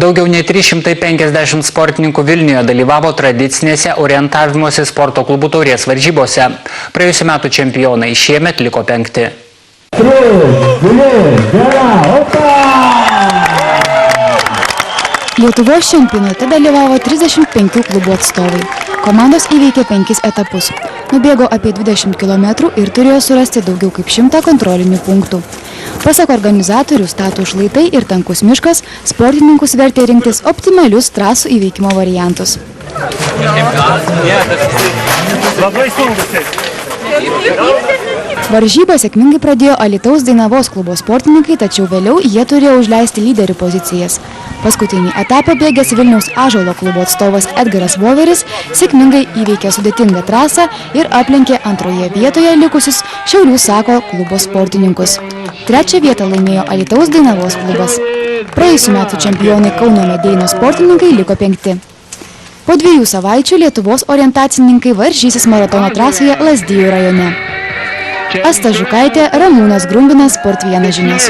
Daugiau nei 350 sportininkų Vilniuje dalyvavo tradicinėse orientavimosi sporto klubų taurės varžybose. Praėjusių metų čempionai šiemet liko 5. Lietuvos čempionate dalyvavo 35 klubų atstovai. Komandos įveikė 5 etapus. Nubėgo apie 20 km ir turėjo surasti daugiau kaip 100 kontrolinių punktų. Pasak organizatorių, statūs šlaitai ir tankus miškas sportininkus vertė rinktis optimalius trasų įveikimo variantus. Varžybą sėkmingai pradėjo Alytaus Dainavos klubo sportininkai, tačiau vėliau jie turėjo užleisti lyderių pozicijas. Paskutinį etapą bėgęs Vilniaus Ąžuolo klubo atstovas Edgaras Voveris sėkmingai įveikė sudėtingą trasą ir aplenkė antroje vietoje likusius Šiaulių Sako klubo sportininkus. 3. vietą laimėjo Alytaus Dainavos klubas. Praėjusių metų čempionai Kauno Medeinos sportininkai liko 5. Po 2 savaičių Lietuvos orientacininkai varžysis maratono trasoje Lazdijų rajone. Asta Žukaitė, Ramūnas Grumbinas, Sport 1 žinios.